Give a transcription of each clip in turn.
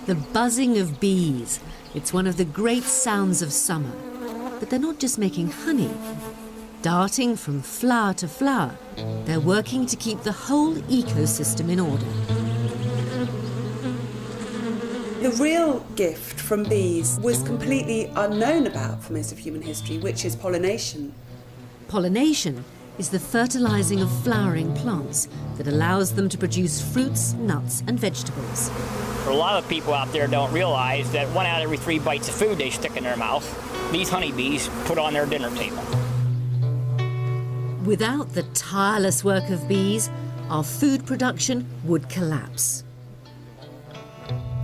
The buzzing of bees. It's one of the great sounds of summer. But they're not just making honey. Darting from flower to flower, they're working to keep the whole ecosystem in order. The real gift from bees was completely unknown about for most of human history, which is pollination. Pollination is the fertilizing of flowering plants that allows them to produce fruits, nuts and vegetables. A lot of people out there don't realize that 1 out of every 3 bites of food they stick in their mouth, these honeybees put on their dinner table. Without the tireless work of bees, our food production would collapse.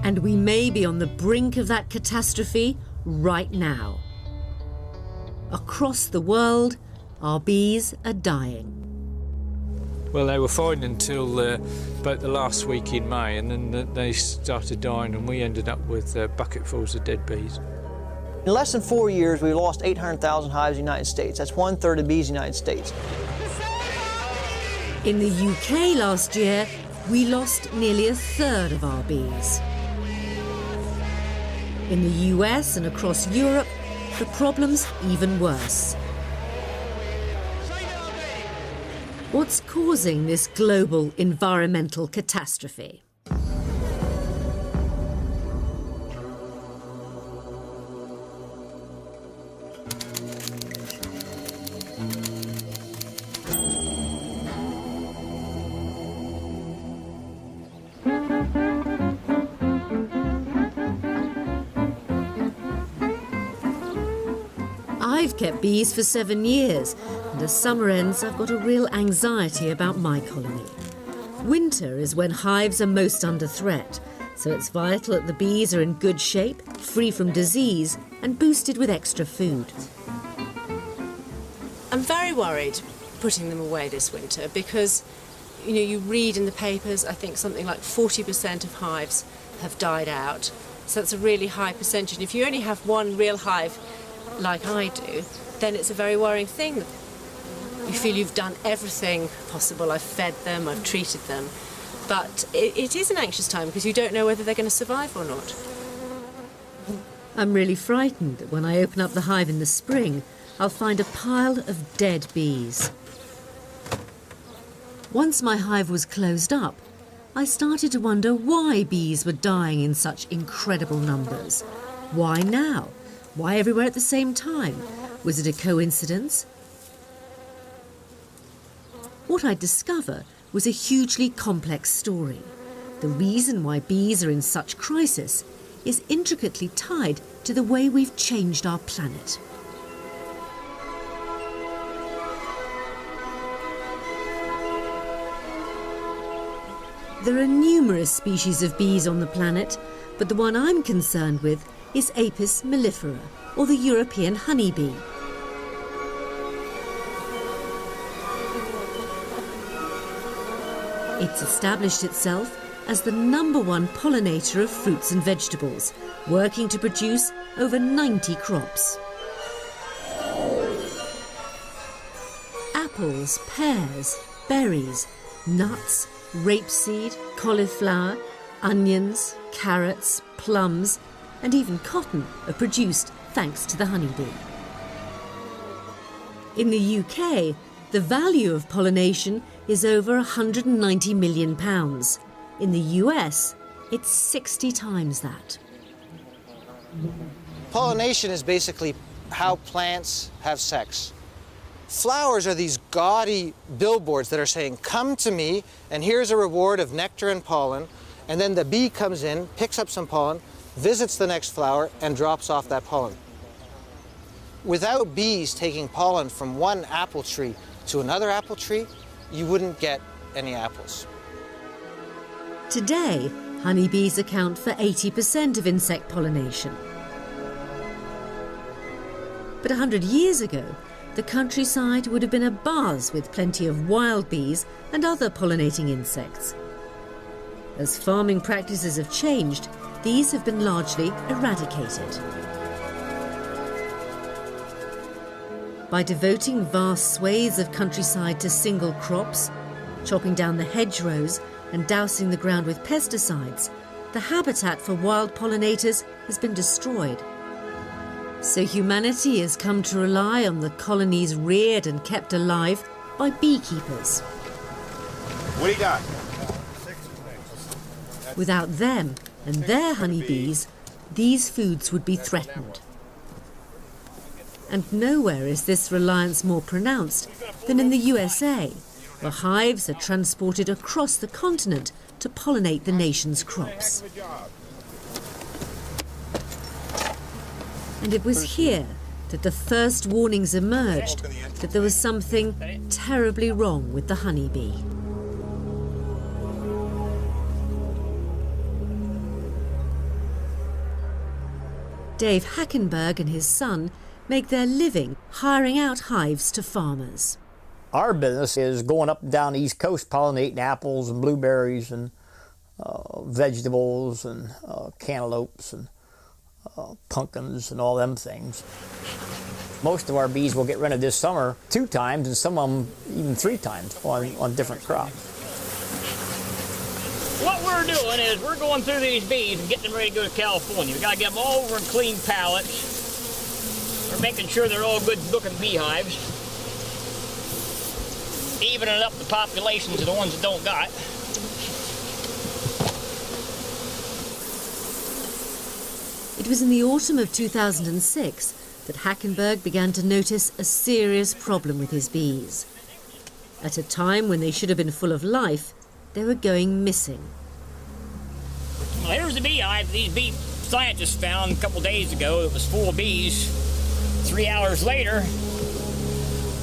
And we may be on the brink of that catastrophe right now. Across the world, our bees are dying. Well, they were fine until about the last week in May, and then they started dying, and we ended up with bucketfuls of dead bees. In less than 4 years, we lost 800,000 hives in the United States. That's 1/3 of bees in the United States. In the UK last year, we lost nearly 1/3 of our bees. In the US and across Europe, the problem's even worse. What's causing this global environmental catastrophe? I've kept bees for 7 years, and as summer ends, I've got a real anxiety about my colony. Winter is when hives are most under threat, so it's vital that the bees are in good shape, free from disease, and boosted with extra food. I'm very worried putting them away this winter because, you read in the papers, I think something like 40% of hives have died out. So that's a really high percentage. And if you only have one real hive, like I do, then it's a very worrying thing. You feel you've done everything possible. I've fed them, I've treated them. But it is an anxious time because you don't know whether they're going to survive or not. I'm really frightened that when I open up the hive in the spring, I'll find a pile of dead bees. Once my hive was closed up, I started to wonder why bees were dying in such incredible numbers. Why now? Why everywhere at the same time? Was it a coincidence? What I'd discover was a hugely complex story. The reason why bees are in such crisis is intricately tied to the way we've changed our planet. There are numerous species of bees on the planet, but the one I'm concerned with is Apis mellifera, or the European honeybee. It's established itself as the #1 pollinator of fruits and vegetables, working to produce over 90 crops. Apples, pears, berries, nuts, rapeseed, cauliflower, onions, carrots, plums, and even cotton are produced thanks to the honeybee. In the UK, the value of pollination is over £190 million. In the US, it's 60 times that. Pollination is basically how plants have sex. Flowers are these gaudy billboards that are saying, come to me, and here's a reward of nectar and pollen. And then the bee comes in, picks up some pollen, visits the next flower, and drops off that pollen. Without bees taking pollen from one apple tree to another apple tree, you wouldn't get any apples. Today, honeybees account for 80% of insect pollination. But 100 years ago, the countryside would have been abuzz with plenty of wild bees and other pollinating insects. As farming practices have changed, these have been largely eradicated. By devoting vast swathes of countryside to single crops, chopping down the hedgerows and dousing the ground with pesticides, the habitat for wild pollinators has been destroyed. So humanity has come to rely on the colonies reared and kept alive by beekeepers. What do you got? Without them and their honeybees, these foods would be threatened. And nowhere is this reliance more pronounced than in the USA, where hives are transported across the continent to pollinate the nation's crops. And it was here that the first warnings emerged that there was something terribly wrong with the honeybee. Dave Hackenberg and his son make their living hiring out hives to farmers. Our business is going up and down the East Coast pollinating apples and blueberries and vegetables and cantaloupes and pumpkins and all them things. Most of our bees will get rented this summer 2 times and some of them even 3 times on different crops. What we're doing is we're going through these bees and getting them ready to go to California. We got to get them all over in clean pallets. We're making sure they're all good looking beehives. Evening up the populations of the ones that don't got. It was in the autumn of 2006 that Hackenberg began to notice a serious problem with his bees. At a time when they should have been full of life, they were going missing. Well, here's the beehive these bee scientists found a couple days ago. It was full of bees. 3 hours later,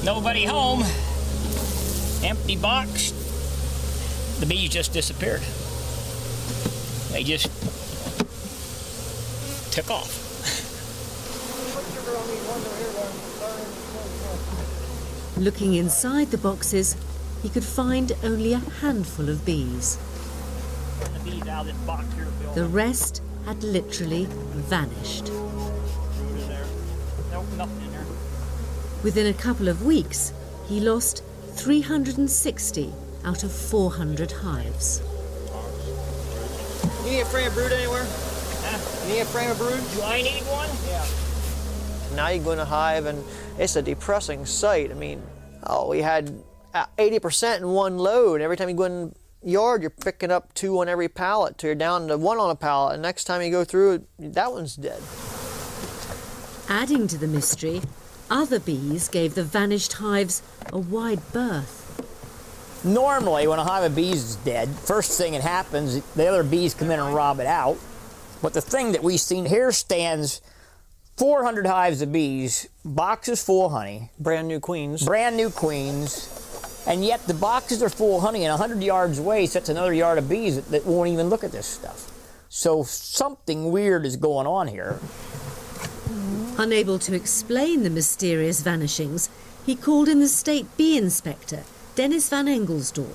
nobody home. Empty box. The bees just disappeared. They just took off. Looking inside the boxes, he could find only a handful of bees. The bees out of this box here, Bill. The rest had literally vanished. Nope, nothing in there. Within a couple of weeks, he lost 360 out of 400 hives. You need a frame of brood anywhere? You need a frame of brood? Do I need one? Yeah. Now you go in a hive and it's a depressing sight. I mean, we had 80% in one load. Every time you go in the yard, you're picking up 2 on every pallet till you're down to 1 on a pallet. And next time you go through, that one's dead. Adding to the mystery, other bees gave the vanished hives a wide berth. Normally, when a hive of bees is dead, first thing that happens, the other bees come in and rob it out. But the thing that we've seen here stands 400 hives of bees, boxes full of honey. Brand new queens. Brand new queens. And yet the boxes are full of honey, and 100 yards away sits another yard of bees that won't even look at this stuff. So something weird is going on here. Unable to explain the mysterious vanishings, he called in the state bee inspector, Dennis van Engelsdorp.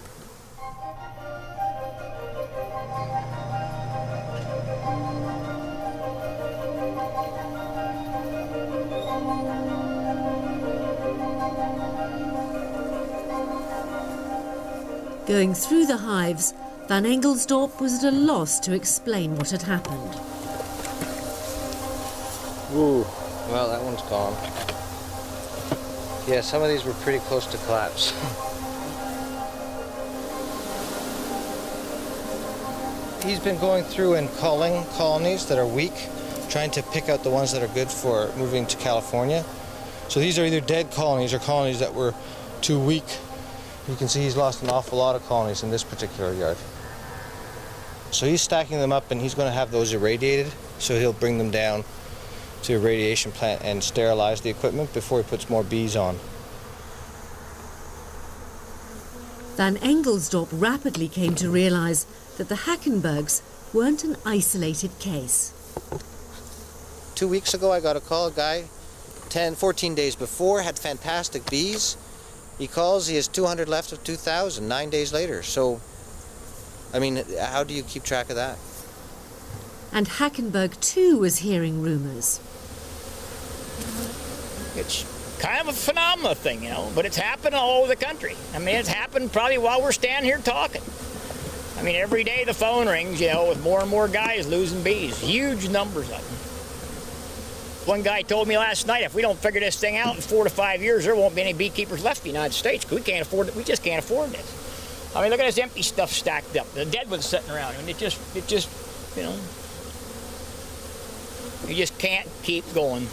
Going through the hives, Van Engelsdorp was at a loss to explain what had happened. Ooh, well, that one's gone. Yeah, some of these were pretty close to collapse. He's been going through and culling colonies that are weak, trying to pick out the ones that are good for moving to California. So these are either dead colonies or colonies that were too weak. You can see he's lost an awful lot of colonies in this particular yard. So he's stacking them up and he's going to have those irradiated, so he'll bring them down to a radiation plant and sterilize the equipment before he puts more bees on. Van Engelsdorp rapidly came to realise that the Hackenbergs weren't an isolated case. 2 weeks ago I got a call, a guy 14 days before had fantastic bees. He calls, he has 200 left of 2,000 9 days later. So, I mean, how do you keep track of that? And Hackenberg too was hearing rumours. It's kind of a phenomenal thing, you know, but it's happened all over the country. I mean, it's happened probably while we're standing here talking. I mean, every day the phone rings, you know, with more and more guys losing bees. Huge numbers of them. One guy told me last night, if we don't figure this thing out in 4 to 5 years, there won't be any beekeepers left in the United States, because we can't afford it. We just can't afford this. I mean, look at this empty stuff stacked up. The dead ones sitting around, and it just, you know, you just can't keep going.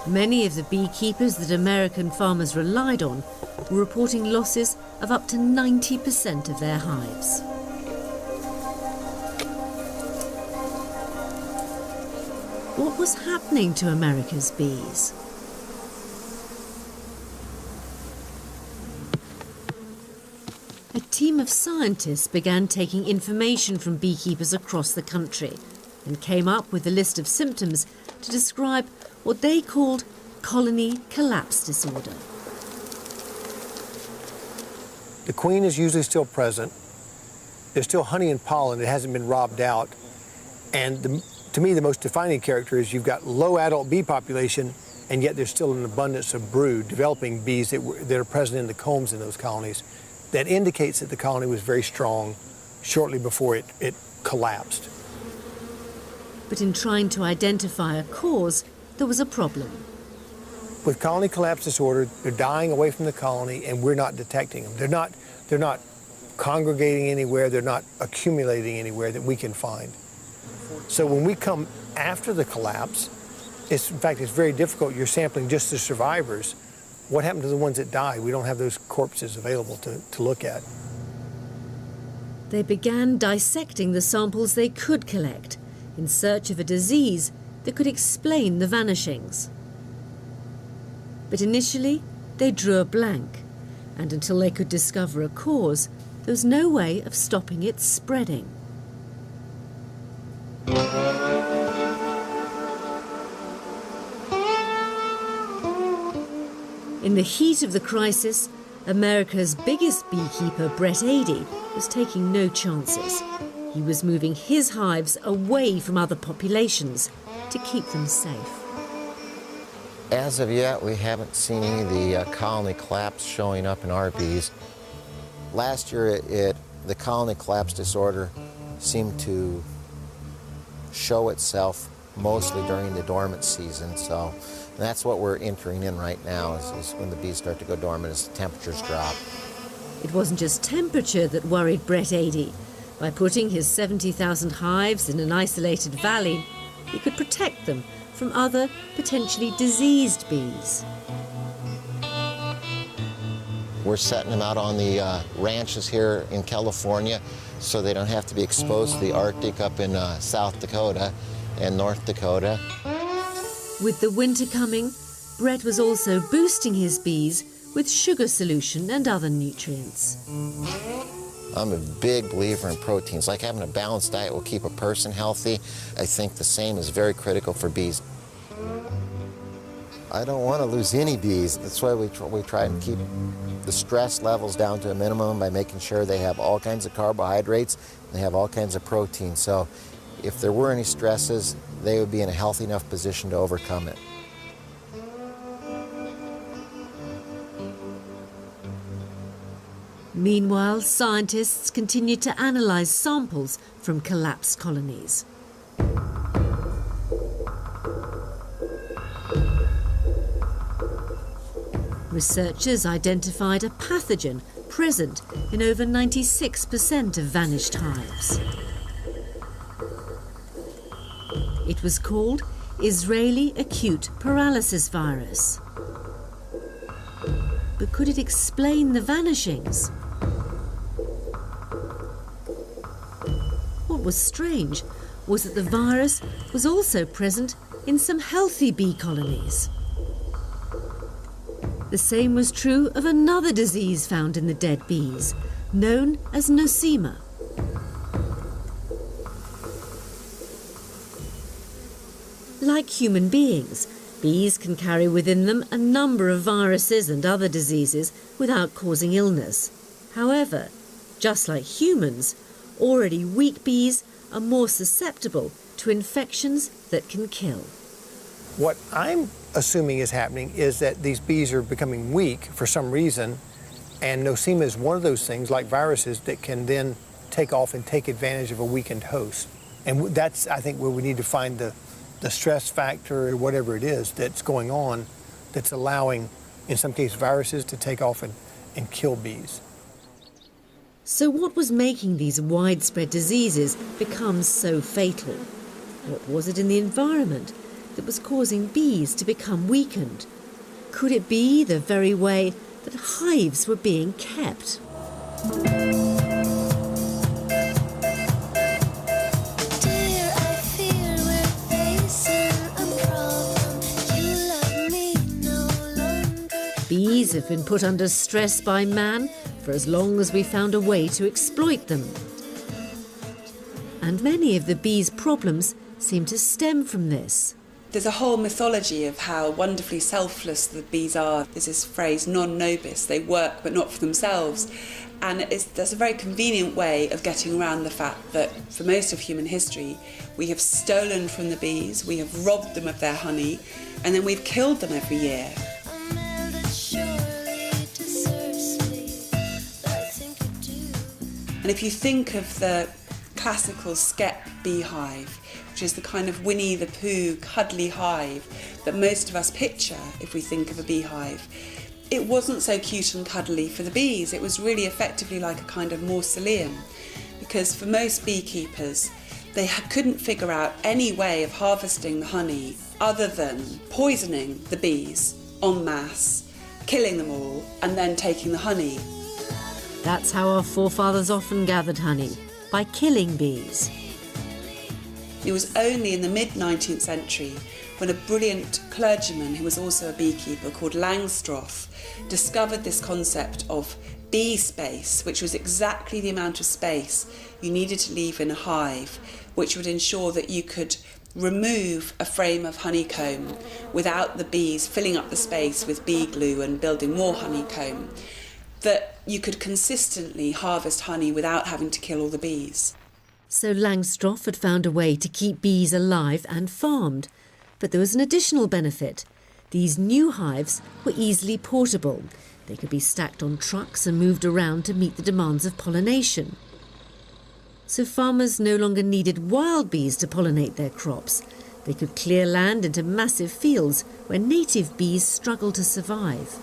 Many of the beekeepers that American farmers relied on were reporting losses of up to 90% of their hives. What was happening to America's bees? A team of scientists began taking information from beekeepers across the country and came up with a list of symptoms to describe what they called colony collapse disorder. The queen is usually still present. There's still honey and pollen. It hasn't been robbed out. And to me, the most defining character is you've got low adult bee population, and yet there's still an abundance of brood, developing bees that are present in the combs in those colonies. That indicates that the colony was very strong shortly before it collapsed. But in trying to identify a cause, there was a problem. With colony collapse disorder, they're dying away from the colony, and we're not detecting them. They're not congregating anywhere. They're not accumulating anywhere that we can find. So when we come after the collapse, in fact, it's very difficult. You're sampling just the survivors. What happened to the ones that died? We don't have those corpses available to look at. They began dissecting the samples they could collect in search of a disease that could explain the vanishings. But initially, they drew a blank, and until they could discover a cause, there was no way of stopping it spreading. In the heat of the crisis, America's biggest beekeeper, Brett Adey, was taking no chances. He was moving his hives away from other populations to keep them safe. As of yet, we haven't seen any of the colony collapse showing up in our bees. Last year, the colony collapse disorder seemed to show itself mostly during the dormant season. So that's what we're entering in right now, is when the bees start to go dormant as the temperatures drop. It wasn't just temperature that worried Brett Adey. By putting his 70,000 hives in an isolated valley, he could protect them from other potentially diseased bees. We're setting them out on the ranches here in California so they don't have to be exposed to the Arctic up in South Dakota and North Dakota. With the winter coming, Brett was also boosting his bees with sugar solution and other nutrients. I'm a big believer in proteins. Like having a balanced diet will keep a person healthy. I think the same is very critical for bees. I don't want to lose any bees. That's why we try and keep the stress levels down to a minimum by making sure they have all kinds of carbohydrates and they have all kinds of protein. So if there were any stresses, they would be in a healthy enough position to overcome it. Meanwhile, scientists continued to analyse samples from collapsed colonies. Researchers identified a pathogen present in over 96% of vanished hives. It was called Israeli acute paralysis virus. But could it explain the vanishings? What was strange was that the virus was also present in some healthy bee colonies. The same was true of another disease found in the dead bees, known as nosema. Like human beings, bees can carry within them a number of viruses and other diseases without causing illness. However, just like humans, already weak bees are more susceptible to infections that can kill. What I'm assuming is happening is that these bees are becoming weak for some reason, And nosema is one of those things, like viruses, that can then take off and take advantage of a weakened host. And that's, I think, where we need to find the stress factor or whatever it is that's going on that's allowing, in some cases, viruses to take off and kill bees. So what was making these widespread diseases become so fatal? What was it in the environment that was causing bees to become weakened? Could it be the very way that hives were being kept? Bees have been put under stress by man for as long as we found a way to exploit them. And many of the bees' problems seem to stem from this. There's a whole mythology of how wonderfully selfless the bees are. There's this phrase, non nobis, they work but not for themselves. And that's a very convenient way of getting around the fact that for most of human history, we have stolen from the bees, we have robbed them of their honey, and then we've killed them every year. And if you think of the classical skep beehive, which is the kind of Winnie the Pooh cuddly hive that most of us picture if we think of a beehive, it wasn't so cute and cuddly for the bees. It was really effectively like a kind of mausoleum, because for most beekeepers, they couldn't figure out any way of harvesting the honey other than poisoning the bees en masse, killing them all, and then taking the honey. That's how our forefathers often gathered honey, by killing bees. It was only in the mid-19th century when a brilliant clergyman who was also a beekeeper called Langstroth discovered this concept of bee space, which was exactly the amount of space you needed to leave in a hive, which would ensure that you could remove a frame of honeycomb without the bees filling up the space with bee glue and building more honeycomb, that you could consistently harvest honey without having to kill all the bees. So Langstroth had found a way to keep bees alive and farmed. But there was an additional benefit. These new hives were easily portable. They could be stacked on trucks and moved around to meet the demands of pollination. So farmers no longer needed wild bees to pollinate their crops. They could clear land into massive fields where native bees struggled to survive.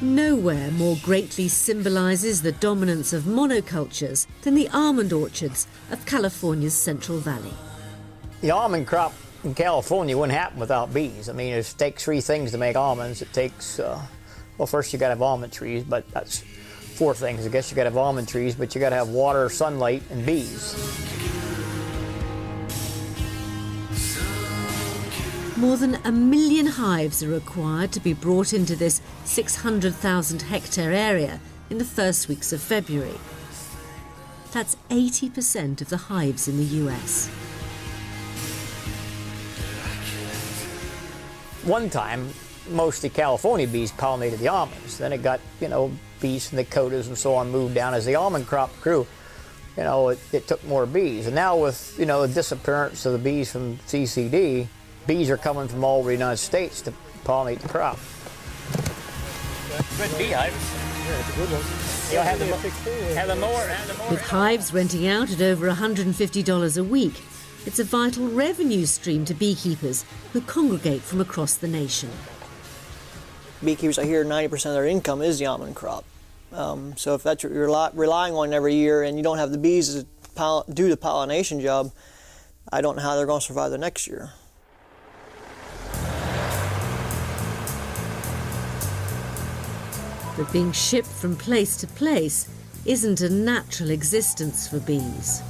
Nowhere more greatly symbolises the dominance of monocultures than the almond orchards of California's Central Valley. The almond crop in California wouldn't happen without bees. I mean, it takes three things to make almonds. It takes, well, first you got to have almond trees, but that's four things. I guess you got to have almond trees, but you got to have water, sunlight, and bees. More than 1 million hives are required to be brought into this 600,000 hectare area in the first weeks of February. That's 80% of the hives in the US. One time, mostly California bees pollinated the almonds. Then it got, bees from the Dakotas and so on moved down. As the almond crop grew, it took more bees. And now with, the disappearance of the bees from CCD, bees are coming from all over the United States to pollinate the crop. Good beehives. Yeah, it's a good one. Have them more. With hives renting out at over $150 a week, it's a vital revenue stream to beekeepers who congregate from across the nation. Beekeepers, I hear 90% of their income is the almond crop. So if that's what you're relying on every year and you don't have the bees to do the pollination job, I don't know how they're going to survive the next year. But being shipped from place to place isn't a natural existence for bees.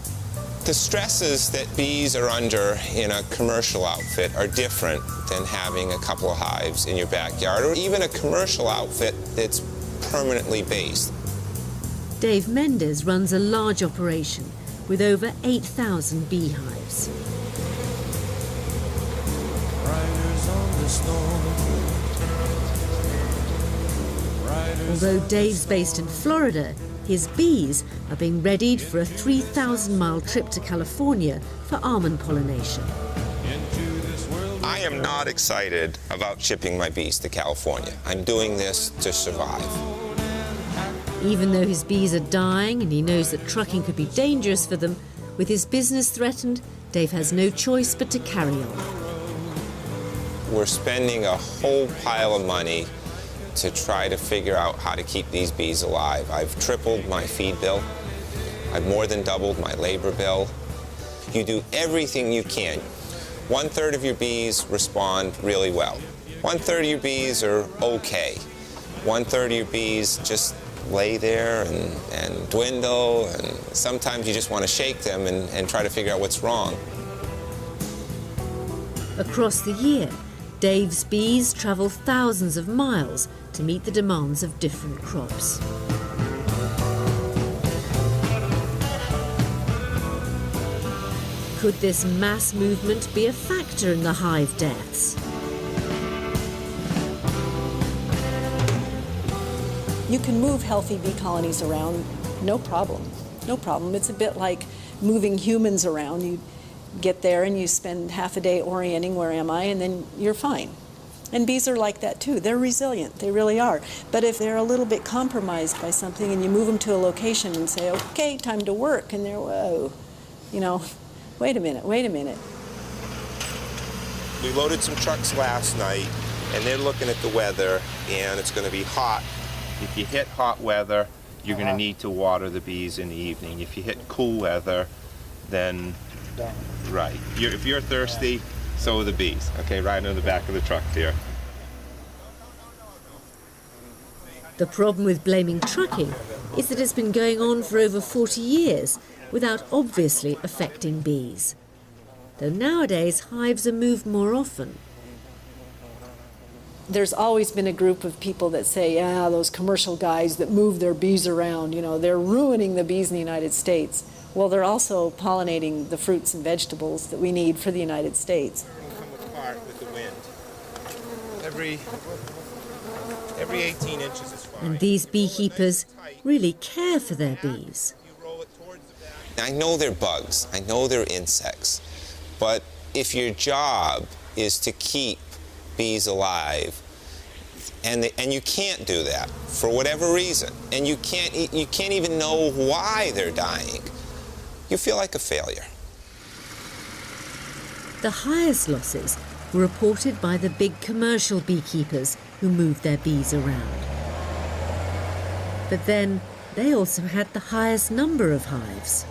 The stresses that bees are under in a commercial outfit are different than having a couple of hives in your backyard, or even a commercial outfit that's permanently based. Dave Mendes runs a large operation with over 8,000 beehives. Although Dave's based in Florida, his bees are being readied for a 3,000-mile trip to California for almond pollination. I am not excited about shipping my bees to California. I'm doing this to survive. Even though his bees are dying and he knows that trucking could be dangerous for them, with his business threatened, Dave has no choice but to carry on. We're spending a whole pile of money to try to figure out how to keep these bees alive. I've tripled my feed bill. I've more than doubled my labor bill. You do everything you can. 1/3 of your bees respond really well. 1/3 of your bees are okay. 1/3 of your bees just lay there and dwindle, and sometimes you just want to shake them and try to figure out what's wrong. Across the year, Dave's bees travel thousands of miles to meet the demands of different crops. Could this mass movement be a factor in the hive deaths? You can move healthy bee colonies around, no problem, no problem. It's a bit like moving humans around. You get there and you spend half a day orienting, where am I, and then you're fine. And bees are like that too. They're resilient, they really are. But if they're a little bit compromised by something and you move them to a location and say, okay, time to work, and they're, whoa, you know, wait a minute. We loaded some trucks last night, and they're looking at the weather, and it's going to be hot. If you hit hot weather, you're going to need to water the bees in the evening. If you hit cool weather, then, right. If you're thirsty, so are the bees. Okay, right on the back of the truck here. The problem with blaming trucking is that it's been going on for over 40 years without obviously affecting bees. Though nowadays hives are moved more often. There's always been a group of people that say, yeah, those commercial guys that move their bees around, you know, they're ruining the bees in the United States. Well, they're also pollinating the fruits and vegetables that we need for the United States. Come apart with the wind. Every 18 inches is fine. And these beekeepers really care for their bees. I know they're bugs, I know they're insects, but if your job is to keep bees alive, and you can't do that for whatever reason, and you can't even know why they're dying, you feel like a failure. The highest losses were reported by the big commercial beekeepers who moved their bees around. But then they also had the highest number of hives.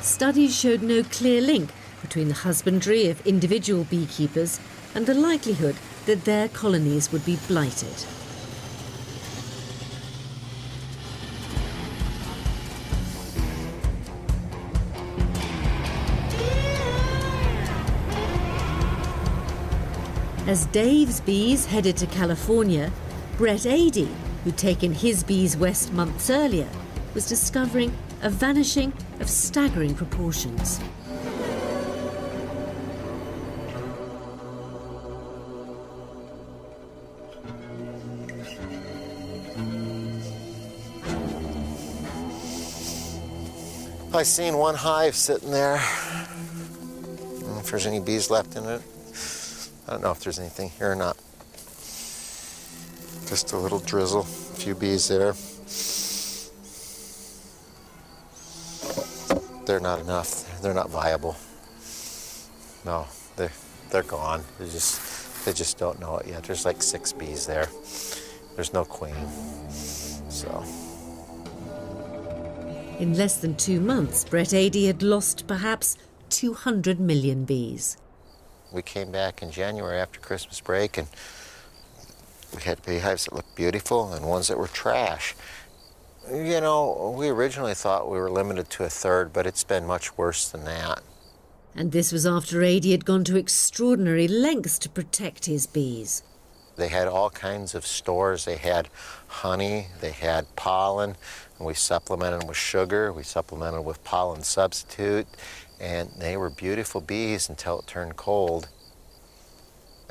Studies showed no clear link between the husbandry of individual beekeepers and the likelihood that their colonies would be blighted. As Dave's bees headed to California, Brett Adey, who'd taken his bees west months earlier, was discovering a vanishing of staggering proportions. I seen one hive sitting there. I don't know if there's any bees left in it. I don't know if there's anything here or not. Just a little drizzle, a few bees there. They're not enough. They're not viable. No, they're gone. They just don't know it yet. There's like 6 bees there. There's no queen. So. In less than 2 months, Brett Adey had lost perhaps 200 million bees. We came back in January after Christmas break, and we had beehives that looked beautiful and ones that were trash. You know, we originally thought we were limited to 1/3, but it's been much worse than that. And this was after Adey had gone to extraordinary lengths to protect his bees. They had all kinds of stores. They had honey, they had pollen, and we supplemented them with sugar, we supplemented with pollen substitute, and they were beautiful bees until it turned cold.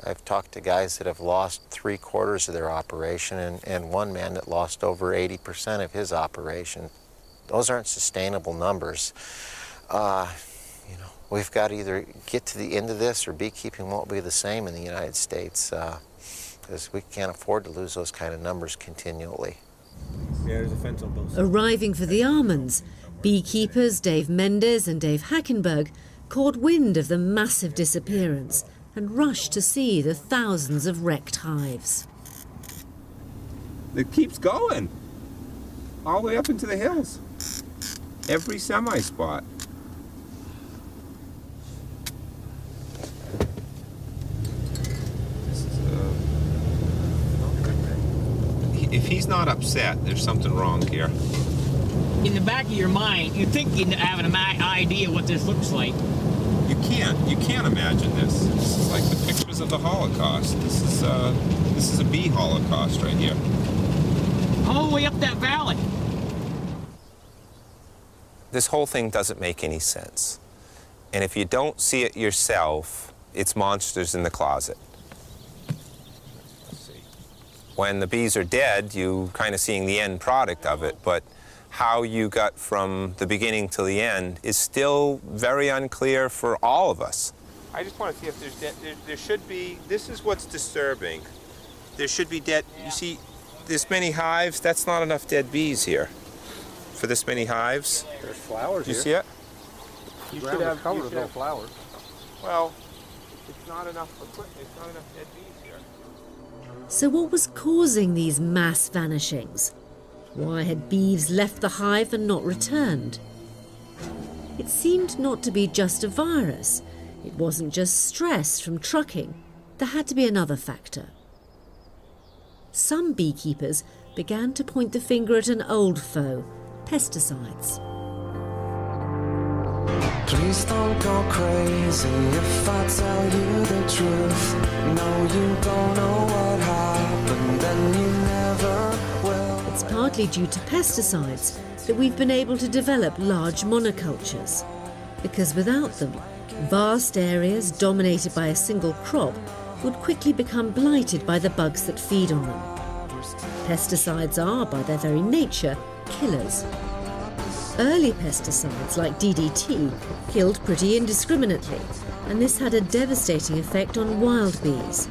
I've talked to guys that have lost 3/4 of their operation and one man that lost over 80% of his operation. Those aren't sustainable numbers. We've got to either get to the end of this or beekeeping won't be the same in the United States because we can't afford to lose those kind of numbers continually. Yeah, there's a fence on both sides. Arriving for the almonds, beekeepers Dave Mendes and Dave Hackenberg caught wind of the massive disappearance and rushed to see the thousands of wrecked hives. It keeps going all the way up into the hills. Every semi-spot. If he's not upset, there's something wrong here. In the back of your mind, you think you have an idea what this looks like. You can't imagine this. This is like the pictures of the Holocaust. This is a bee Holocaust right here. All the way up that valley. This whole thing doesn't make any sense. And if you don't see it yourself, it's monsters in the closet. When the bees are dead, you kind of seeing the end product of it, but how you got from the beginning to the end is still very unclear for all of us. I just want to see if there's dead. There should be. This is what's disturbing. There should be dead. You see, this many hives. That's not enough dead bees here. For this many hives. There's flowers Do you here. see it? You should have covered with no flowers. Well, it's not enough equipment. It's not enough dead bees here. So what was causing these mass vanishings? Why had bees left the hive and not returned? It seemed not to be just a virus. It wasn't just stress from trucking. There had to be another factor. Some beekeepers began to point the finger at an old foe, pesticides. Please don't go crazy if I tell you the truth. No, you don't know what happened, and you never will. It's partly due to pesticides that we've been able to develop large monocultures. Because without them, vast areas dominated by a single crop would quickly become blighted by the bugs that feed on them. Pesticides are, by their very nature, killers. Early pesticides like DDT killed pretty indiscriminately, and this had a devastating effect on wild bees.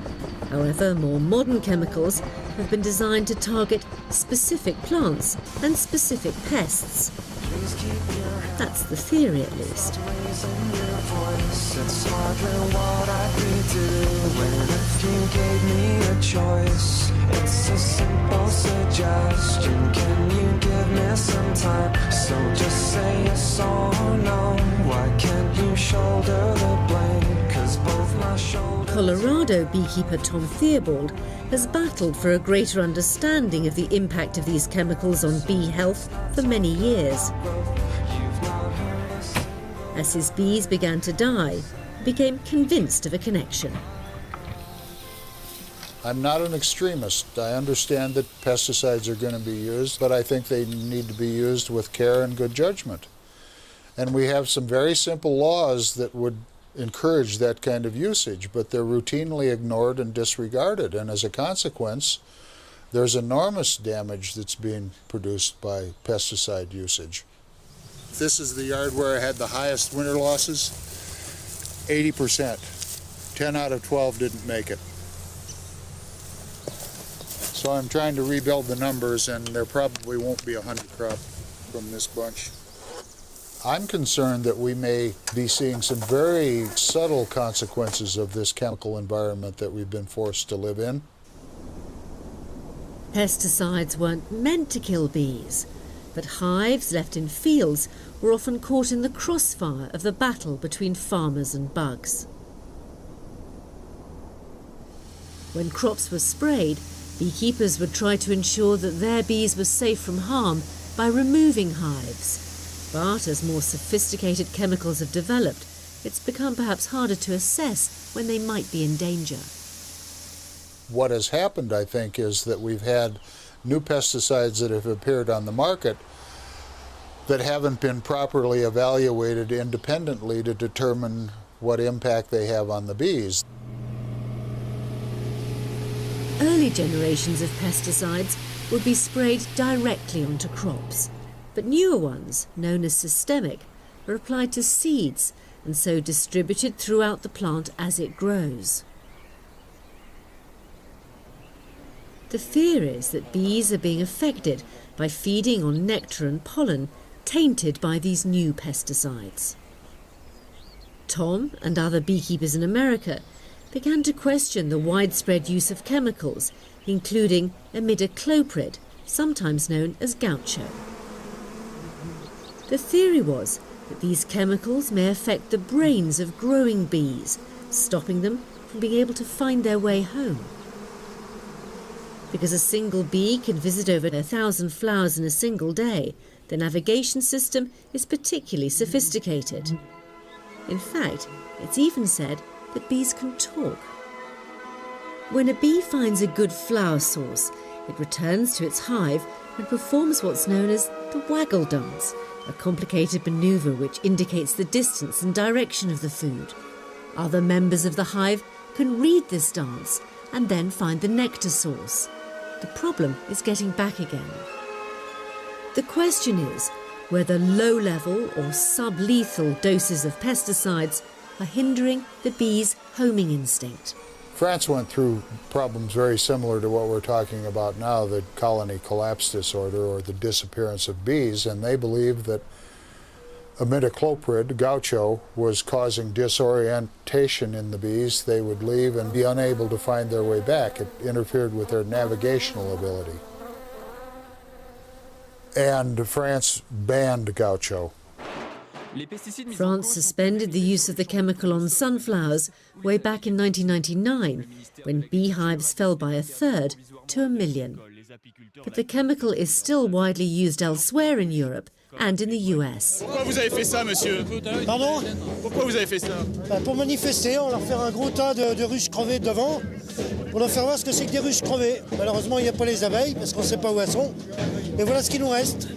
However, more modern chemicals have been designed to target specific plants and specific pests. That's the theory, at least. It's hardly what I'd be doing if you gave me a choice. It's a simple suggestion. Can you give me some time? So just say yes or no. Why can't you shoulder the blame? 'Cause both my shoulders. Colorado beekeeper Tom Theobald has battled for a greater understanding of the impact of these chemicals on bee health for many years. As his bees began to die, he became convinced of a connection. I'm not an extremist. I understand that pesticides are going to be used, but I think they need to be used with care and good judgment. And we have some very simple laws that would encourage that kind of usage, but they're routinely ignored and disregarded. And as a consequence, there's enormous damage that's being produced by pesticide usage. This is the yard where I had the highest winter losses, 80%. 10 out of 12 didn't make it. So I'm trying to rebuild the numbers, and there probably won't be a 100 crop from this bunch. I'm concerned that we may be seeing some very subtle consequences of this chemical environment that we've been forced to live in. Pesticides weren't meant to kill bees, but hives left in fields were often caught in the crossfire of the battle between farmers and bugs. When crops were sprayed, beekeepers would try to ensure that their bees were safe from harm by removing hives. But as more sophisticated chemicals have developed, it's become perhaps harder to assess when they might be in danger. What has happened, I think, is that we've had new pesticides that have appeared on the market that haven't been properly evaluated independently to determine what impact they have on the bees. Early generations of pesticides would be sprayed directly onto crops, but newer ones, known as systemic, are applied to seeds and so distributed throughout the plant as it grows. The fear is that bees are being affected by feeding on nectar and pollen tainted by these new pesticides. Tom and other beekeepers in America began to question the widespread use of chemicals, including imidacloprid, sometimes known as gaucho. The theory was that these chemicals may affect the brains of growing bees, stopping them from being able to find their way home. Because a single bee can visit over 1,000 flowers in a single day, the navigation system is particularly sophisticated. In fact, it's even said that bees can talk. When a bee finds a good flower source, it returns to its hive and performs what's known as the waggle dance, a complicated maneuver which indicates the distance and direction of the food. Other members of the hive can read this dance and then find the nectar source. The problem is getting back again. The question is whether low-level or sublethal doses of pesticides are hindering the bee's homing instinct. France went through problems very similar to what we're talking about now, the colony collapse disorder or the disappearance of bees, and they believed that imidacloprid, gaucho, was causing disorientation in the bees. They would leave and be unable to find their way back. It interfered with their navigational ability. And France banned gaucho. France suspended the use of the chemical on sunflowers way back in 1999, when beehives fell by 1/3 to 1 million. But the chemical is still widely used elsewhere in Europe and in the US. Pourquoi vous avez fait ça, monsieur? Pardon? Pourquoi vous avez fait ça? Pour manifester, on leur fait un gros tas de ruches crevées devant. On leur fait voir ce que c'est que des ruches crevées. Malheureusement, il n'y a pas les abeilles parce qu'on ne sait pas où elles sont. Et voilà ce qui nous reste.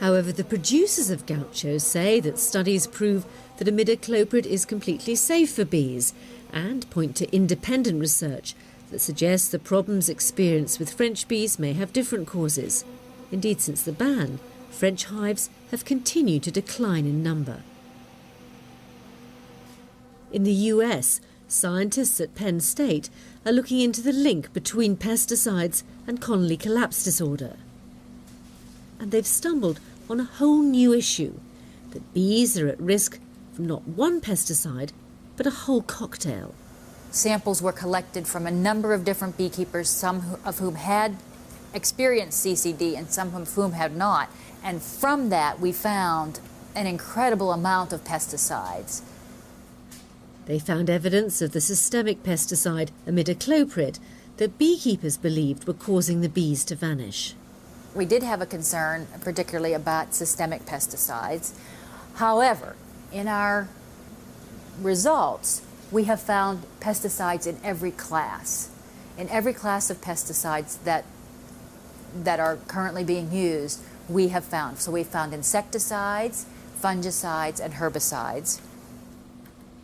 However, the producers of gaucho say that studies prove that imidacloprid is completely safe for bees and point to independent research that suggests the problems experienced with French bees may have different causes. Indeed, since the ban, French hives have continued to decline in number. In the US, scientists at Penn State are looking into the link between pesticides and Connolly collapse disorder. And they've stumbled on a whole new issue, that bees are at risk from not one pesticide, but a whole cocktail. Samples were collected from a number of different beekeepers, some of whom had experienced CCD and some of whom had not. And from that, we found an incredible amount of pesticides. They found evidence of the systemic pesticide imidacloprid that beekeepers believed were causing the bees to vanish. We did have a concern, particularly about systemic pesticides. However, in our results, we have found pesticides in every class. In every class of pesticides that are currently being used, we have found. So we found insecticides, fungicides, and herbicides.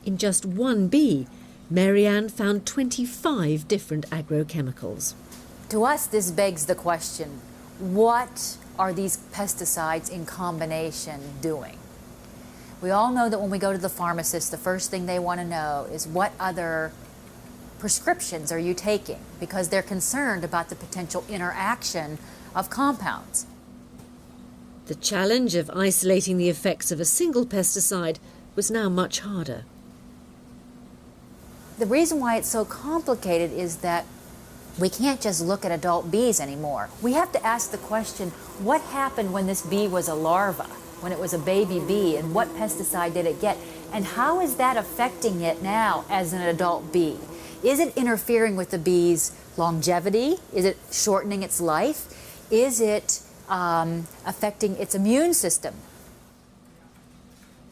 In just one bee, Marianne found 25 different agrochemicals. To us, this begs the question, what are these pesticides in combination doing? We all know that when we go to the pharmacist, the first thing they want to know is what other prescriptions are you taking, because they're concerned about the potential interaction of compounds. The challenge of isolating the effects of a single pesticide was now much harder. The reason why it's so complicated is that we can't just look at adult bees anymore. We have to ask the question, what happened when this bee was a larva, when it was a baby bee, and what pesticide did it get? And how is that affecting it now as an adult bee? Is it interfering with the bee's longevity? Is it shortening its life? Is it affecting its immune system?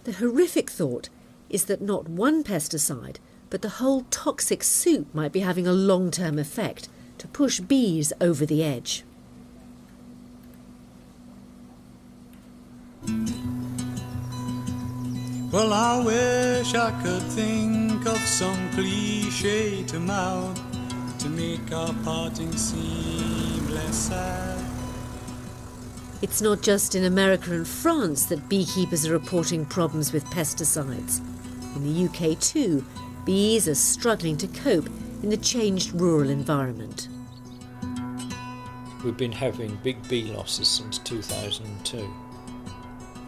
The horrific thought is that not one pesticide, but the whole toxic soup might be having a long-term effect to push bees over the edge. Well, I wish I could think of some cliche to mouth to make our parting seem less sad. It's not just in America and France that beekeepers are reporting problems with pesticides. In the UK too, bees are struggling to cope in the changed rural environment. We've been having big bee losses since 2002.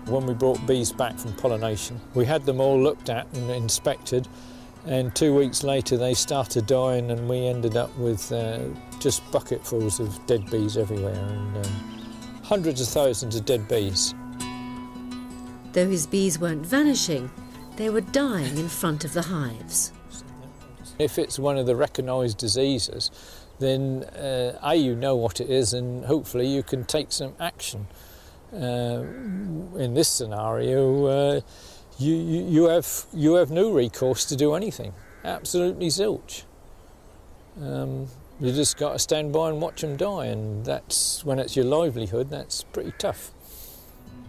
When we brought bees back from pollination, we had them all looked at and inspected, and 2 weeks later they started dying, and we ended up with just bucketfuls of dead bees everywhere, and hundreds of thousands of dead bees. Though his bees weren't vanishing, they were dying in front of the hives. If it's one of the recognised diseases, then you know what it is, and hopefully you can take some action. In this scenario, you have no recourse to do anything. Absolutely zilch. You just got to stand by and watch them die, and that's when it's your livelihood. That's pretty tough.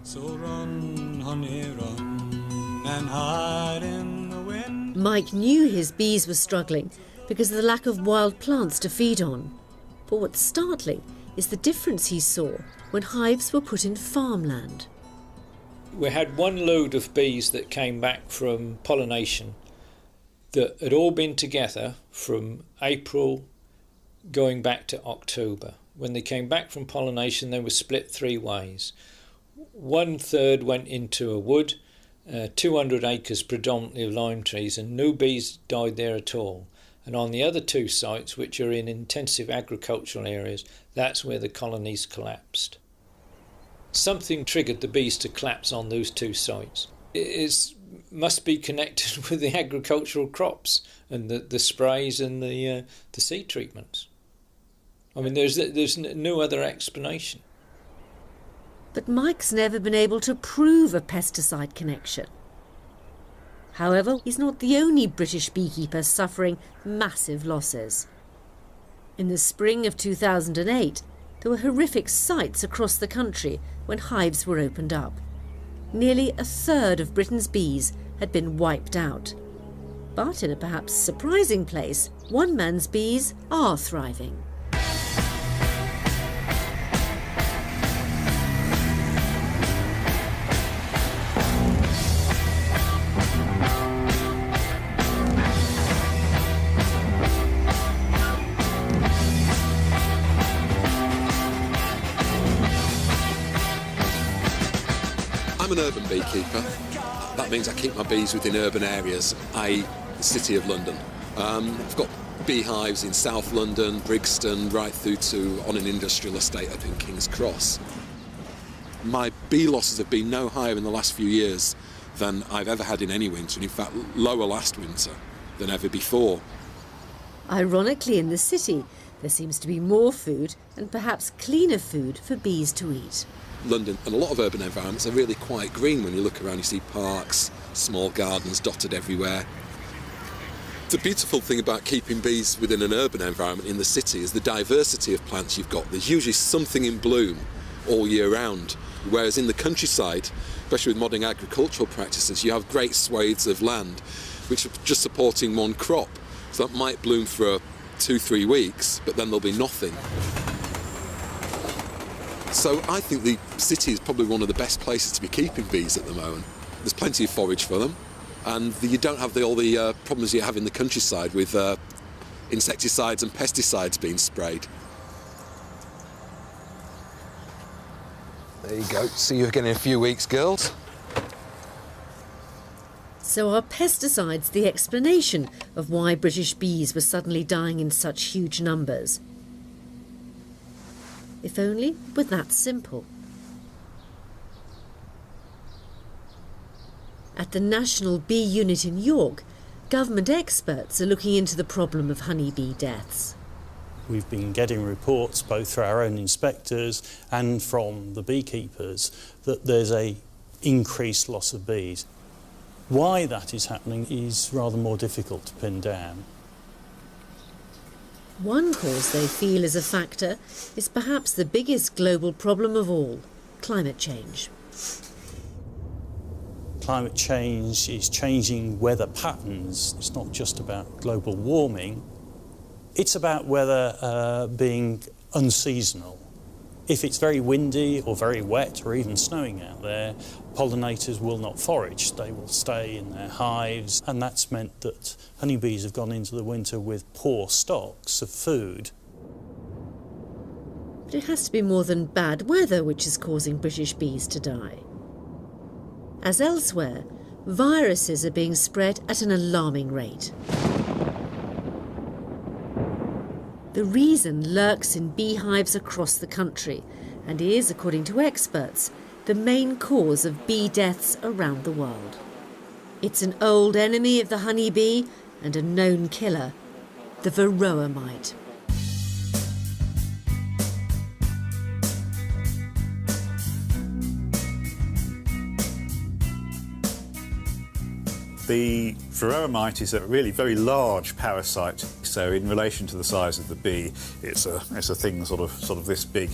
So run, honey, run, and hide in the wind. Mike knew his bees were struggling because of the lack of wild plants to feed on. But what's startling is the difference he saw when hives were put in farmland. We had one load of bees that came back from pollination that had all been together from April going back to October. When they came back from pollination, they were split 3 ways. 1/3 went into a wood, 200 acres predominantly of lime trees, and no bees died there at all. And on the other 2 sites, which are in intensive agricultural areas, that's where the colonies collapsed. Something triggered the bees to collapse on those 2 sites. It must be connected with the agricultural crops and the sprays and the seed treatments. I mean, there's no other explanation. But Mike's never been able to prove a pesticide connection. However, he's not the only British beekeeper suffering massive losses. In the spring of 2008, there were horrific sights across the country when hives were opened up. Nearly 1/3 of Britain's bees had been wiped out. But in a perhaps surprising place, one man's bees are thriving. I'm an urban beekeeper. That means I keep my bees within urban areas, i.e. the City of London. I've got beehives in South London, Brixton, right through to on an industrial estate up in King's Cross. My bee losses have been no higher in the last few years than I've ever had in any winter, and in fact lower last winter than ever before. Ironically, in the city, there seems to be more food and perhaps cleaner food for bees to eat. London and a lot of urban environments are really quite green. When you look around, you see parks, small gardens dotted everywhere. The beautiful thing about keeping bees within an urban environment in the city is the diversity of plants you've got. There's usually something in bloom all year round, whereas in the countryside, especially with modern agricultural practices, you have great swathes of land which are just supporting one crop. So that might bloom for 2-3 weeks, but then there'll be nothing. So I think the city is probably one of the best places to be keeping bees at the moment. There's plenty of forage for them, and you don't have all the problems you have in the countryside with insecticides and pesticides being sprayed. There you go. See you again in a few weeks, girls. So are pesticides the explanation of why British bees were suddenly dying in such huge numbers? If only it were that simple. At the National Bee Unit in York, government experts are looking into the problem of honeybee deaths. We've been getting reports both through our own inspectors and from the beekeepers that there's a increased loss of bees. Why that is happening is rather more difficult to pin down. One cause they feel is a factor is perhaps the biggest global problem of all, climate change. climate change is changing weather patterns. It's not just about global warming. It's about weather being unseasonal. If it's very windy or very wet or even snowing out there, pollinators will not forage. They will stay in their hives, and that's meant that honeybees have gone into the winter with poor stocks of food. But it has to be more than bad weather which is causing British bees to die. As elsewhere, viruses are being spread at an alarming rate. The reason lurks in beehives across the country and is, according to experts, the main cause of bee deaths around the world. It's an old enemy of the honeybee and a known killer, the varroa mite. The varroa mite is a really very large parasite, so in relation to the size of the bee, it's a thing sort of this big,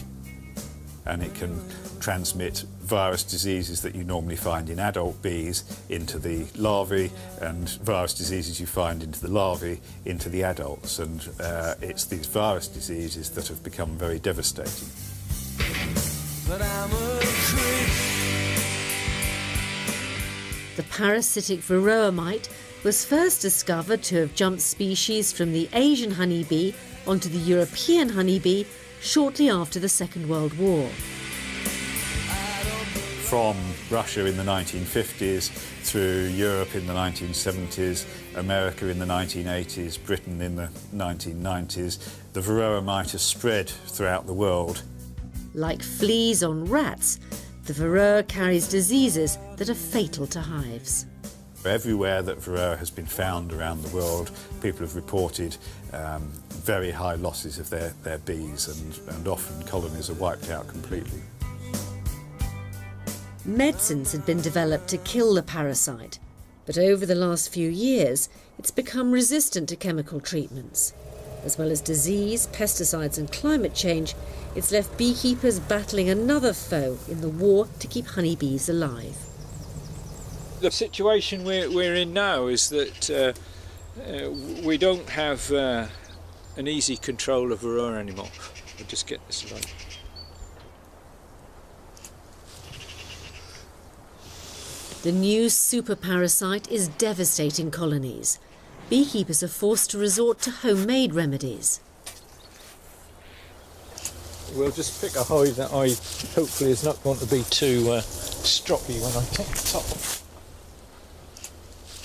and it can transmit virus diseases that you normally find in adult bees into the larvae, and virus diseases you find into the larvae into the adults, and it's these virus diseases that have become very devastating. But I'm a creep. The parasitic varroa mite was first discovered to have jumped species from the Asian honeybee onto the European honeybee shortly after the Second World War. From Russia in the 1950s, through Europe in the 1970s, America in the 1980s, Britain in the 1990s, the varroa mite has spread throughout the world. Like fleas on rats, the varroa carries diseases that are fatal to hives. Everywhere that varroa has been found around the world, people have reported very high losses of their bees, and often colonies are wiped out completely. Medicines had been developed to kill the parasite, but over the last few years it's become resistant to chemical treatments. As well as disease, pesticides and climate change, it's left beekeepers battling another foe in the war to keep honeybees alive. The situation we're in now is that we don't have an easy control of varroa anymore. I'll just get this right. The new super parasite is devastating colonies. Beekeepers are forced to resort to homemade remedies. We'll just pick a hive that hopefully is not going to be too stroppy when I take the top off.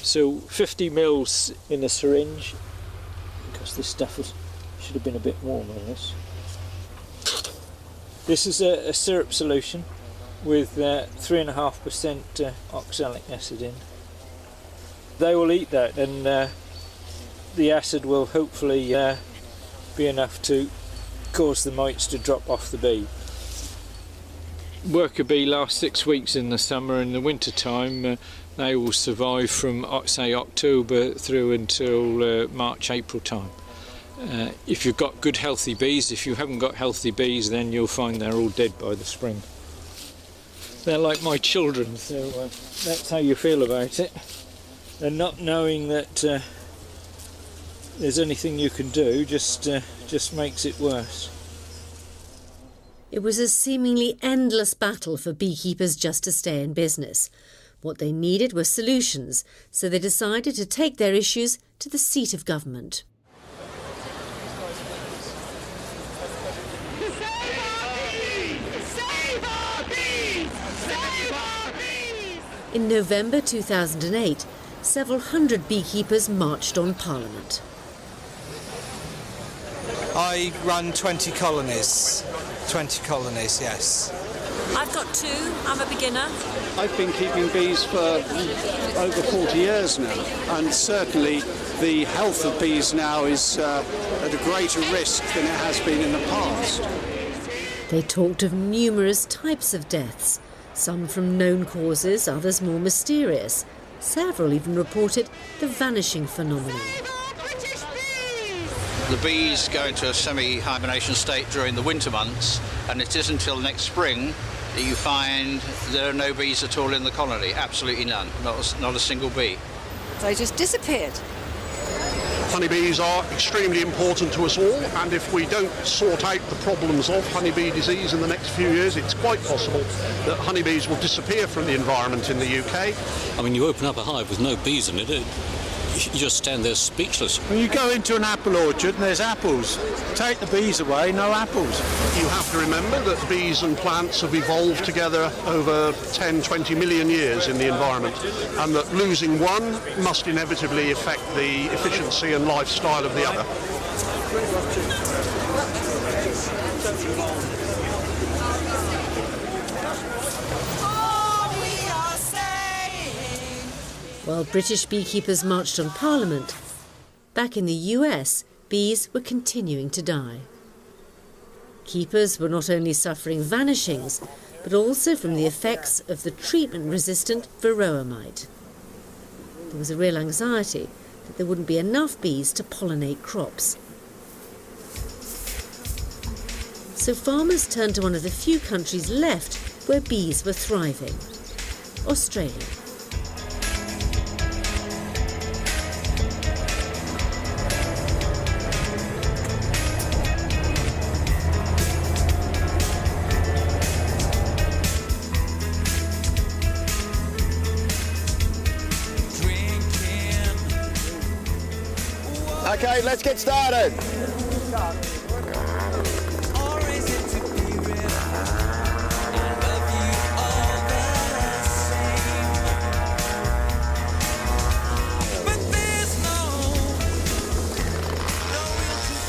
So 50 mils in a syringe, because this stuff should have been a bit warmer than this. This is a syrup solution with 3.5% oxalic acid in. They will eat that, and the acid will hopefully be enough to cause the mites to drop off the bee. Worker bee lasts 6 weeks in the summer. In the winter time they will survive from, say, October through until March, April time. If you've got good healthy bees. If you haven't got healthy bees, then you'll find they're all dead by the spring. They're like my children, so that's how you feel about it. And not knowing that there's anything you can do just makes it worse. It was a seemingly endless battle for beekeepers just to stay in business. What they needed were solutions, so they decided to take their issues to the seat of government. In November 2008, several hundred beekeepers marched on Parliament. I run 20 colonies. 20 colonies, yes. I've got 2. I'm a beginner. I've been keeping bees for over 40 years now, and certainly the health of bees now is at a greater risk than it has been in the past. They talked of numerous types of deaths, some from known causes, others more mysterious. Several even reported the vanishing phenomenon. The bees go into a semi-hibernation state during the winter months, and it isn't until next spring you find there are no bees at all in the colony. Absolutely none. Not a single bee. They just disappeared. Honeybees are extremely important to us all, and if we don't sort out the problems of honeybee disease in the next few years, it's quite possible that honeybees will disappear from the environment in the UK. I mean, you open up a hive with no bees in it, you just stand there speechless. When you go into an apple orchard and there's apples, take the bees away, no apples. You have to remember that bees and plants have evolved together over 10, 20 million years in the environment, and that losing one must inevitably affect the efficiency and lifestyle of the other. While British beekeepers marched on Parliament, back in the US, bees were continuing to die. Keepers were not only suffering vanishings, but also from the effects of the treatment-resistant varroa mite. There was a real anxiety that there wouldn't be enough bees to pollinate crops. So farmers turned to one of the few countries left where bees were thriving: Australia. Okay, let's get started.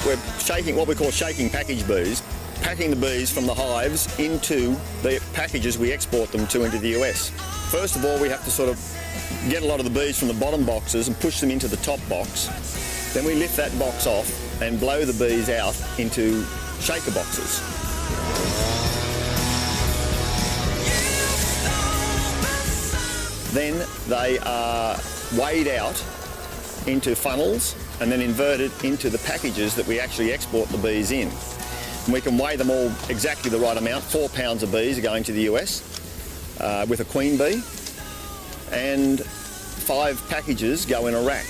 We're shaking what we call shaking package bees, packing the bees from the hives into the packages we export them to into the US. First of all, we have to sort of get a lot of the bees from the bottom boxes and push them into the top box. Then we lift that box off and blow the bees out into shaker boxes. Then they are weighed out into funnels and then inverted into the packages that we actually export the bees in. And we can weigh them all exactly the right amount. 4 pounds of bees are going to the US with a queen bee, and 5 packages go in a rack.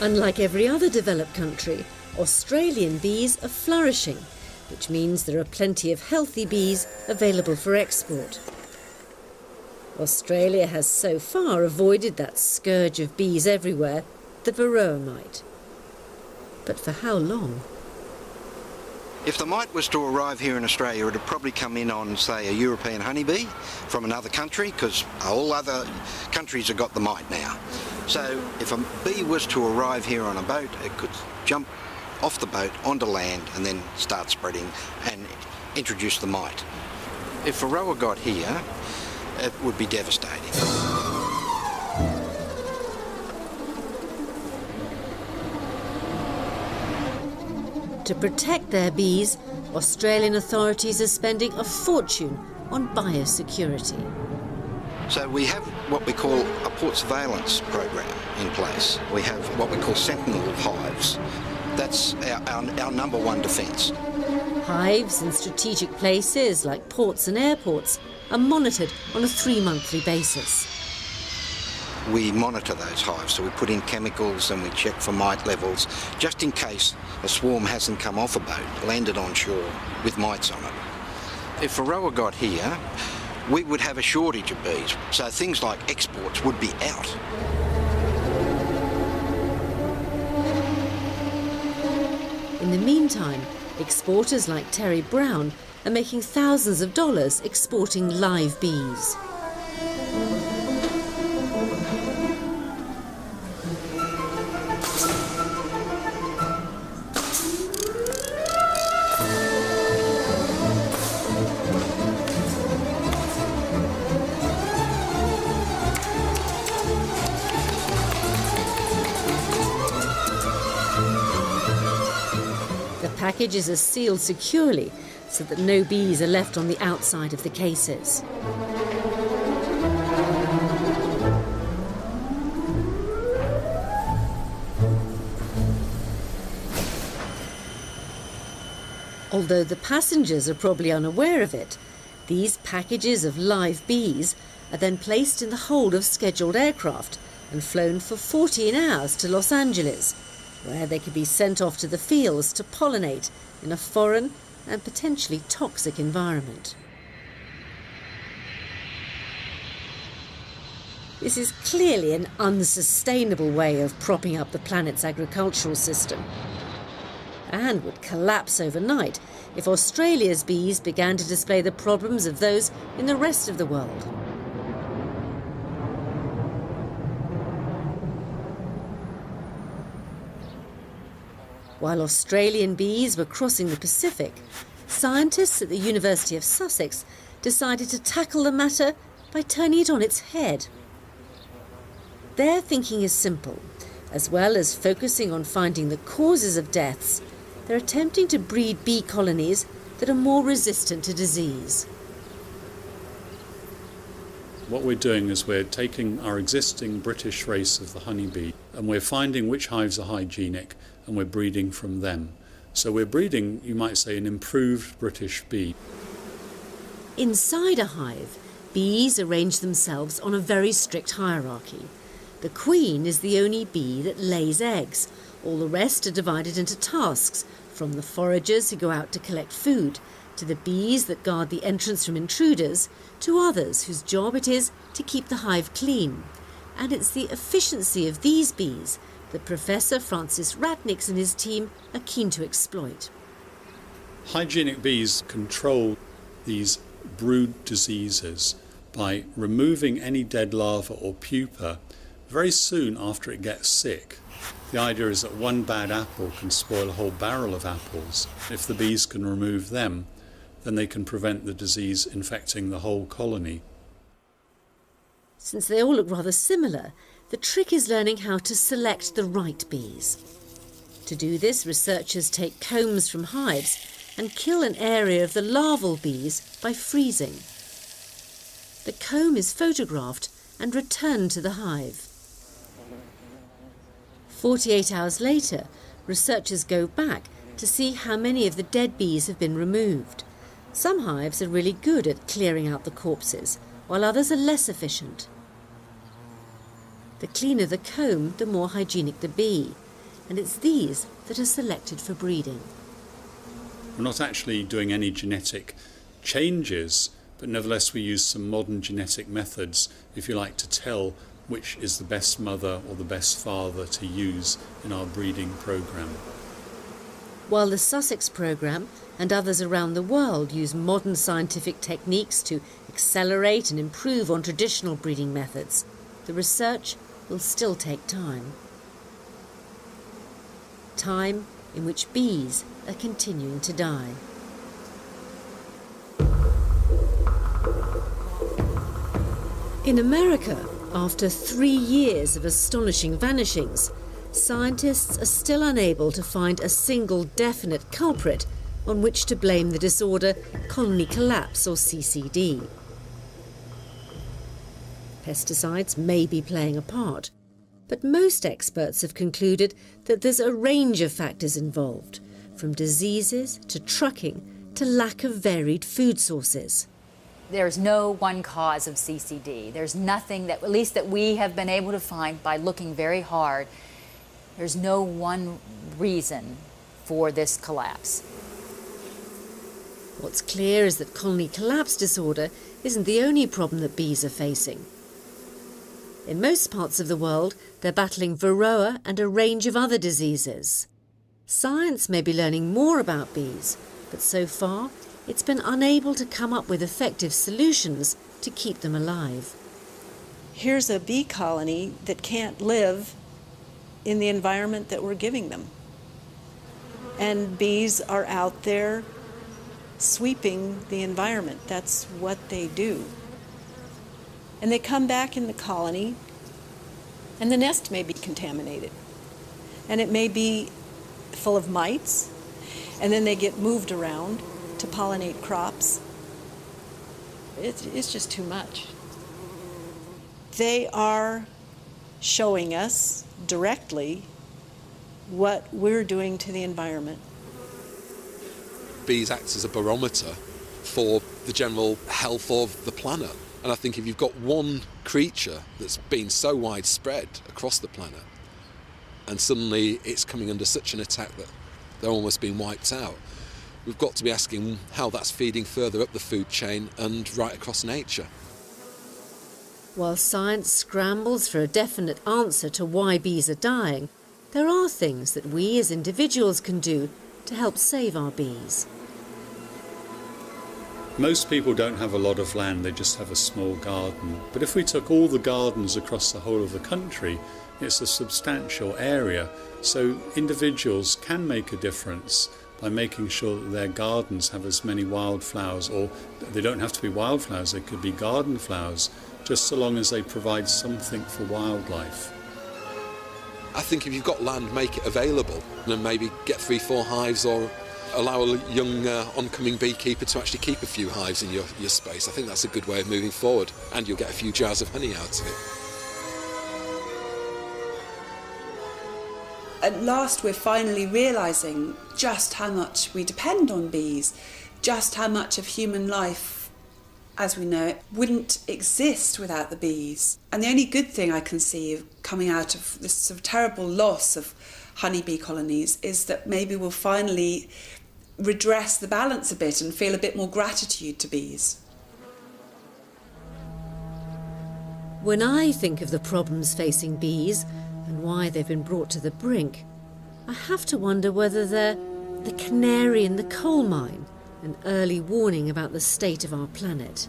Unlike every other developed country, Australian bees are flourishing, which means there are plenty of healthy bees available for export. Australia has so far avoided that scourge of bees everywhere, the varroa mite. But for how long? If the mite was to arrive here in Australia, it would probably come in on, say, a European honeybee from another country, because all other countries have got the mite now. So if a bee was to arrive here on a boat, it could jump off the boat onto land and then start spreading and introduce the mite. If varroa got here, it would be devastating. To protect their bees, Australian authorities are spending a fortune on biosecurity. So we have what we call a port surveillance program in place. We have what we call sentinel hives. That's our number one defence. Hives in strategic places like ports and airports are monitored on a 3-monthly basis. We monitor those hives, so we put in chemicals and we check for mite levels, just in case a swarm hasn't come off a boat, landed on shore with mites on it. If varroa got here, we would have a shortage of bees, so things like exports would be out. In the meantime, exporters like Terry Brown are making thousands of dollars exporting live bees. The packages are sealed securely so that no bees are left on the outside of the cases. Although the passengers are probably unaware of it, these packages of live bees are then placed in the hold of scheduled aircraft and flown for 14 hours to Los Angeles, where they could be sent off to the fields to pollinate in a foreign and potentially toxic environment. This is clearly an unsustainable way of propping up the planet's agricultural system, and would collapse overnight if Australia's bees began to display the problems of those in the rest of the world. While Australian bees were crossing the Pacific, scientists at the University of Sussex decided to tackle the matter by turning it on its head. Their thinking is simple. As well as focusing on finding the causes of deaths, they're attempting to breed bee colonies that are more resistant to disease. What we're doing is we're taking our existing British race of the honeybee and we're finding which hives are hygienic and we're breeding from them. So we're breeding, you might say, an improved British bee. Inside a hive, bees arrange themselves on a very strict hierarchy. The queen is the only bee that lays eggs. All the rest are divided into tasks, from the foragers who go out to collect food, to the bees that guard the entrance from intruders, to others whose job it is to keep the hive clean. And it's the efficiency of these bees that Professor Francis Ratniks and his team are keen to exploit. Hygienic bees control these brood diseases by removing any dead larva or pupa very soon after it gets sick. The idea is that one bad apple can spoil a whole barrel of apples. If the bees can remove them, then they can prevent the disease infecting the whole colony. Since they all look rather similar, the trick is learning how to select the right bees. To do this, researchers take combs from hives and kill an area of the larval bees by freezing. The comb is photographed and returned to the hive. 48 hours later, researchers go back to see how many of the dead bees have been removed. Some hives are really good at clearing out the corpses, while others are less efficient. The cleaner the comb, the more hygienic the bee, and it's these that are selected for breeding. We're not actually doing any genetic changes, but nevertheless we use some modern genetic methods, if you like, to tell which is the best mother or the best father to use in our breeding programme. While the Sussex programme and others around the world use modern scientific techniques to accelerate and improve on traditional breeding methods, the research will still take time. Time in which bees are continuing to die. In America, after 3 years of astonishing vanishings, scientists are still unable to find a single definite culprit on which to blame the disorder colony collapse, or CCD. Pesticides may be playing a part, but most experts have concluded that there's a range of factors involved, from diseases to trucking to lack of varied food sources. There's no one cause of CCD. There's nothing that, at least that we have been able to find by looking very hard, there's no one reason for this collapse. What's clear is that colony collapse disorder isn't the only problem that bees are facing. In most parts of the world, they're battling varroa and a range of other diseases. Science may be learning more about bees, but so far, it's been unable to come up with effective solutions to keep them alive. Here's a bee colony that can't live in the environment that we're giving them. And bees are out there sweeping the environment. That's what they do. And they come back in the colony, and the nest may be contaminated. And it may be full of mites, and then they get moved around to pollinate crops. It's just too much. They are showing us directly what we're doing to the environment. bees act as a barometer for the general health of the planet. And I think if you've got one creature that's been so widespread across the planet, and suddenly it's coming under such an attack that they're almost being wiped out, we've got to be asking how that's feeding further up the food chain and right across nature. While science scrambles for a definite answer to why bees are dying, there are things that we as individuals can do to help save our bees. Most people don't have a lot of land, they just have a small garden. But if we took all the gardens across the whole of the country, it's a substantial area. So individuals can make a difference by making sure that their gardens have as many wildflowers, or they don't have to be wildflowers, they could be garden flowers, just so long as they provide something for wildlife. I think if you've got land, make it available, and then maybe get 3-4 hives, or allow a young oncoming beekeeper to actually keep a few hives in your space. I think that's a good way of moving forward, and you'll get a few jars of honey out of it. At last we're finally realising just how much we depend on bees, just how much of human life, as we know it, wouldn't exist without the bees. And the only good thing I can see coming out of this sort of terrible loss of honeybee colonies is that maybe we'll finally redress the balance a bit and feel a bit more gratitude to bees. When I think of the problems facing bees and why they've been brought to the brink, I have to wonder whether they're the canary in the coal mine, an early warning about the state of our planet.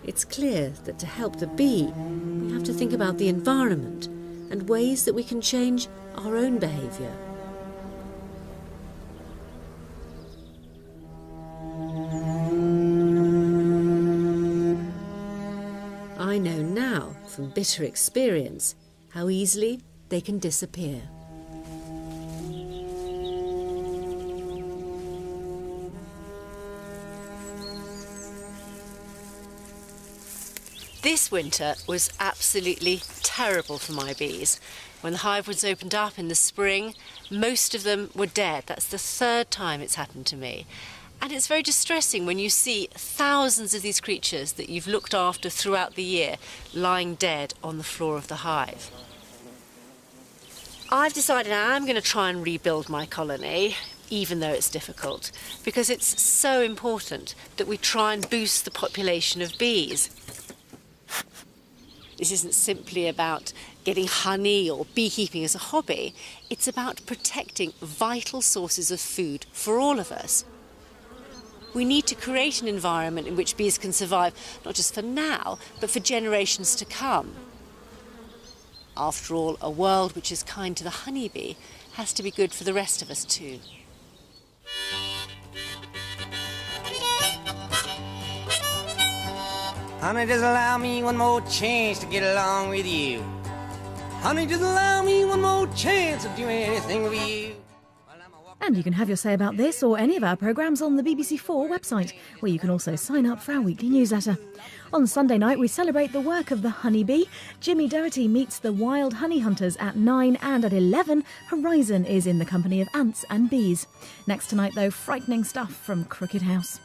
It's clear that to help the bee, we have to think about the environment and ways that we can change our own behaviour. I know now, from bitter experience, how easily they can disappear. This winter was absolutely terrible for my bees. When the hive was opened up in the spring, most of them were dead. That's the third time it's happened to me. And it's very distressing when you see thousands of these creatures that you've looked after throughout the year lying dead on the floor of the hive. I've decided I'm going to try and rebuild my colony, even though it's difficult, because it's so important that we try and boost the population of bees. This isn't simply about getting honey or beekeeping as a hobby. It's about protecting vital sources of food for all of us. We need to create an environment in which bees can survive, not just for now, but for generations to come. After all, a world which is kind to the honeybee has to be good for the rest of us too. Honey, just allow me one more chance to get along with you. Honey, just allow me one more chance to do anything for you. And you can have your say about this or any of our programmes on the BBC4 website, where you can also sign up for our weekly newsletter. On Sunday night, we celebrate the work of the honeybee. Jimmy Doherty meets the wild honey hunters at 9, and at 11, Horizon is in the company of ants and bees. Next tonight, though, frightening stuff from Crooked House.